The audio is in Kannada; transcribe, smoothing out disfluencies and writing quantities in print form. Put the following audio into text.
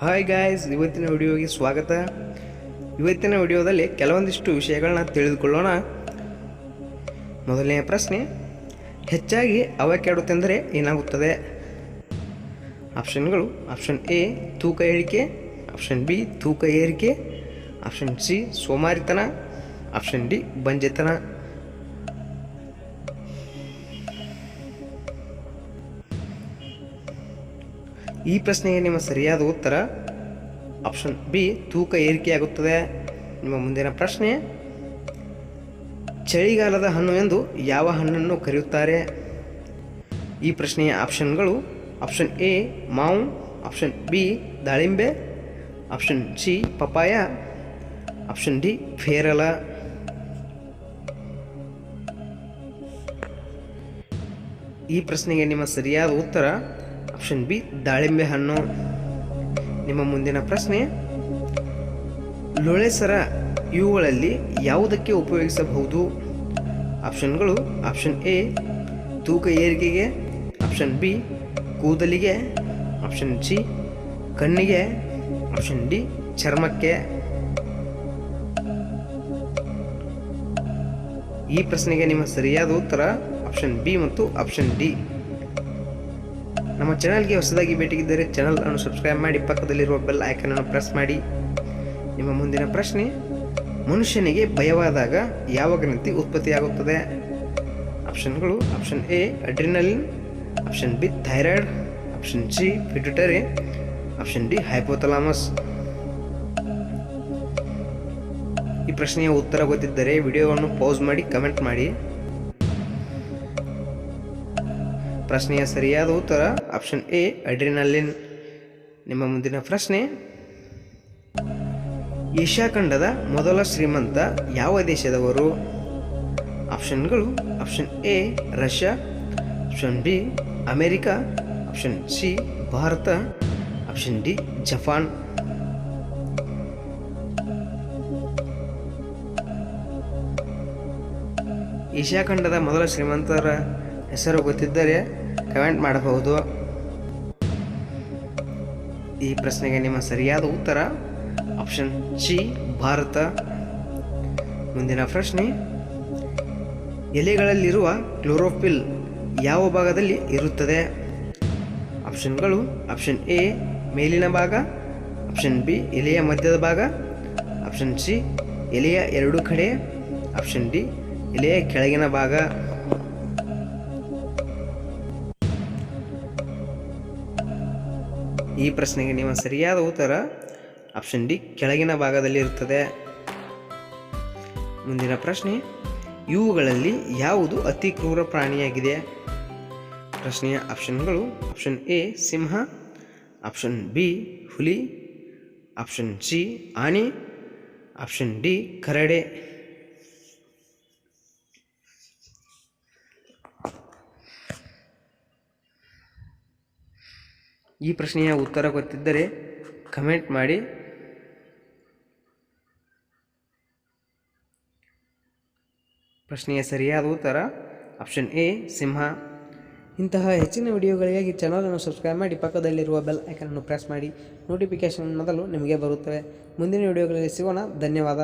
ಹಾಯ್ ಗಾಯ್ಸ್, ಇವತ್ತಿನ ವಿಡಿಯೋಗೆ ಸ್ವಾಗತ. ಇವತ್ತಿನ ವಿಡಿಯೋದಲ್ಲಿ ಕೆಲವೊಂದಿಷ್ಟು ವಿಷಯಗಳನ್ನ ತಿಳಿದುಕೊಳ್ಳೋಣ. ಮೊದಲನೆಯ ಪ್ರಶ್ನೆ, ಹೆಚ್ಚಾಗಿ ಅವಕ್ಯಾಡೋ ತಿಂದರೆ ಏನಾಗುತ್ತದೆ? ಆಪ್ಷನ್ಗಳು: ಆಪ್ಷನ್ ಎ ತೂಕ ಇಳಿಕೆ, ಆಪ್ಷನ್ ಬಿ ತೂಕ ಏರಿಕೆ, ಆಪ್ಷನ್ ಸಿ ಸೋಮಾರಿತನ, ಆಪ್ಷನ್ ಡಿ ಬಂಜೆತನ. ಈ ಪ್ರಶ್ನೆಗೆ ನಿಮ್ಮ ಸರಿಯಾದ ಉತ್ತರ ಆಪ್ಷನ್ ಬಿ ತೂಕ ಏರಿಕೆಯಾಗುತ್ತದೆ. ನಿಮ್ಮ ಮುಂದಿನ ಪ್ರಶ್ನೆ, ಚಳಿಗಾಲದ ಹಣ್ಣು ಎಂದು ಯಾವ ಹಣ್ಣನ್ನು ಕರೆಯುತ್ತಾರೆ? ಈ ಪ್ರಶ್ನೆಯ ಆಪ್ಷನ್ಗಳು: ಆಪ್ಷನ್ ಎ ಮಾವು, ಆಪ್ಷನ್ ಬಿ ದಾಳಿಂಬೆ, option C papaya, option D ಫೇರಲ. ಈ ಪ್ರಶ್ನೆಗೆ ನಿಮ್ಮ ಸರಿಯಾದ ಉತ್ತರ ಆಪ್ಷನ್ ಬಿ ದಾಳಿಂಬೆ ಹಣ್ಣು. ನಿಮ್ಮ ಮುಂದಿನ ಪ್ರಶ್ನೆ, ಲೋಳೆಸರ ಇವುಗಳಲ್ಲಿ ಯಾವುದಕ್ಕೆ ಉಪಯೋಗಿಸಬಹುದು? ಆಪ್ಷನ್ಗಳು: ಆಪ್ಷನ್ ಎ ತೂಕ ಏರಿಕೆಗೆ, ಆಪ್ಷನ್ ಬಿ ಕೂದಲಿಗೆ, ಆಪ್ಷನ್ ಸಿ ಕಣ್ಣಿಗೆ, ಆಪ್ಷನ್ ಡಿ ಚರ್ಮಕ್ಕೆ. ಈ ಪ್ರಶ್ನೆಗೆ ನಿಮ್ಮ ಸರಿಯಾದ ಉತ್ತರ ಆಪ್ಷನ್ ಬಿ ಮತ್ತು ಆಪ್ಷನ್ ಡಿ. ನಮ್ಮ ಚಾನಲ್ಗೆ ಹೊಸದಾಗಿ ಭೇಟಿಗಿದ್ದರೆ ಚಾನಲ್ ಅನ್ನು ಸಬ್ಸ್ಕ್ರೈಬ್ ಮಾಡಿ, ಪಕ್ಕದಲ್ಲಿರುವ ಬೆಲ್ ಐಕನ್ ಅನ್ನು ಪ್ರೆಸ್ ಮಾಡಿ. ನಿಮ್ಮ ಮುಂದಿನ ಪ್ರಶ್ನೆ, ಮನುಷ್ಯನಿಗೆ ಭಯವಾದಾಗ ಯಾವ ಗ್ರಂಥಿ ಉತ್ಪತ್ತಿಯಾಗುತ್ತದೆ? ಆಪ್ಷನ್ಗಳು: option A adrenaline, option B thyroid, option C pituitary, option D hypothalamus. ಈ ಪ್ರಶ್ನೆಯ ಉತ್ತರ ಗೊತ್ತಿದ್ದರೆ ವಿಡಿಯೋವನ್ನು ಪೌಸ್ ಮಾಡಿ ಕಮೆಂಟ್ ಮಾಡಿ. ಪ್ರಶ್ನೆಯ ಸರಿಯಾದ ಉತ್ತರ ಆಪ್ಷನ್ ಎ ಅಡ್ರಿನಲಿನ್. ನಿಮ್ಮ ಮುಂದಿನ ಪ್ರಶ್ನೆ, ಏಷ್ಯಾ ಖಂಡದ ಮೊದಲ ಶ್ರೀಮಂತ ಯಾವ ದೇಶದವರು? ಆಪ್ಷನ್ಗಳು: option A Russia, option B America, option C Bharat, option D Japan. Asia ಖಂಡದ ಮೊದಲ ಶ್ರೀಮಂತರ ಹೆಸರು ಗೊತ್ತಿದ್ದರೆ ಕಮೆಂಟ್ ಮಾಡಬಹುದು. ಈ ಪ್ರಶ್ನೆಗೆ ನಿಮ್ಮ ಸರಿಯಾದ ಉತ್ತರ ಆಪ್ಷನ್ ಸಿ ಭಾರತ. ಮುಂದಿನ ಪ್ರಶ್ನೆ, ಎಲೆಗಳಲ್ಲಿರುವ ಕ್ಲೋರೋಫಿಲ್ ಯಾವ ಭಾಗದಲ್ಲಿ ಇರುತ್ತದೆ? ಆಪ್ಷನ್ಗಳು: ಆಪ್ಷನ್ ಎ ಮೇಲಿನ ಭಾಗ, ಆಪ್ಷನ್ ಬಿ ಎಲೆಯ ಮಧ್ಯದ ಭಾಗ, ಆಪ್ಷನ್ ಸಿ ಎಲೆಯ ಎರಡೂ ಕಡೆ, ಆಪ್ಷನ್ ಡಿ ಎಲೆಯ ಕೆಳಗಿನ ಭಾಗ. ಈ ಪ್ರಶ್ನೆಗೆ ನಿಮ್ಮ ಸರಿಯಾದ ಉತ್ತರ ಆಪ್ಷನ್ ಡಿ ಕೆಳಗಿನ ಭಾಗದಲ್ಲಿ ಇರುತ್ತದೆ. ಮುಂದಿನ ಪ್ರಶ್ನೆ, ಇವುಗಳಲ್ಲಿ ಯಾವುದು ಅತಿ ಕ್ರೂರ ಪ್ರಾಣಿಯಾಗಿದೆ? ಪ್ರಶ್ನೆಯ ಆಪ್ಷನ್ಗಳು: ಆಪ್ಷನ್ ಎ ಸಿಂಹ, ಆಪ್ಷನ್ ಬಿ ಹುಲಿ, ಆಪ್ಷನ್ ಸಿ ಆನೆ, ಆಪ್ಷನ್ ಡಿ ಕರಡೆ. ಈ ಪ್ರಶ್ನೆಯ ಉತ್ತರ ಗೊತ್ತಿದ್ದರೆ ಕಮೆಂಟ್ ಮಾಡಿ. ಪ್ರಶ್ನೆಯ ಸರಿಯಾದ ಉತ್ತರ ಆಪ್ಷನ್ ಎ ಸಿಂಹ. ಇಂತಹ ಹೆಚ್ಚಿನ ವಿಡಿಯೋಗಳಿಗಾಗಿ ಚಾನಲನ್ನು ಸಬ್ಸ್ಕ್ರೈಬ್ ಮಾಡಿ, ಪಕ್ಕದಲ್ಲಿರುವ ಬೆಲ್ ಐಕನನ್ನು ಪ್ರೆಸ್ ಮಾಡಿ. ನೋಟಿಫಿಕೇಷನ್ ಮೊದಲು ನಿಮಗೆ ಬರುತ್ತವೆ. ಮುಂದಿನ ವಿಡಿಯೋಗಳಲ್ಲಿ ಸಿಗೋಣ. ಧನ್ಯವಾದ.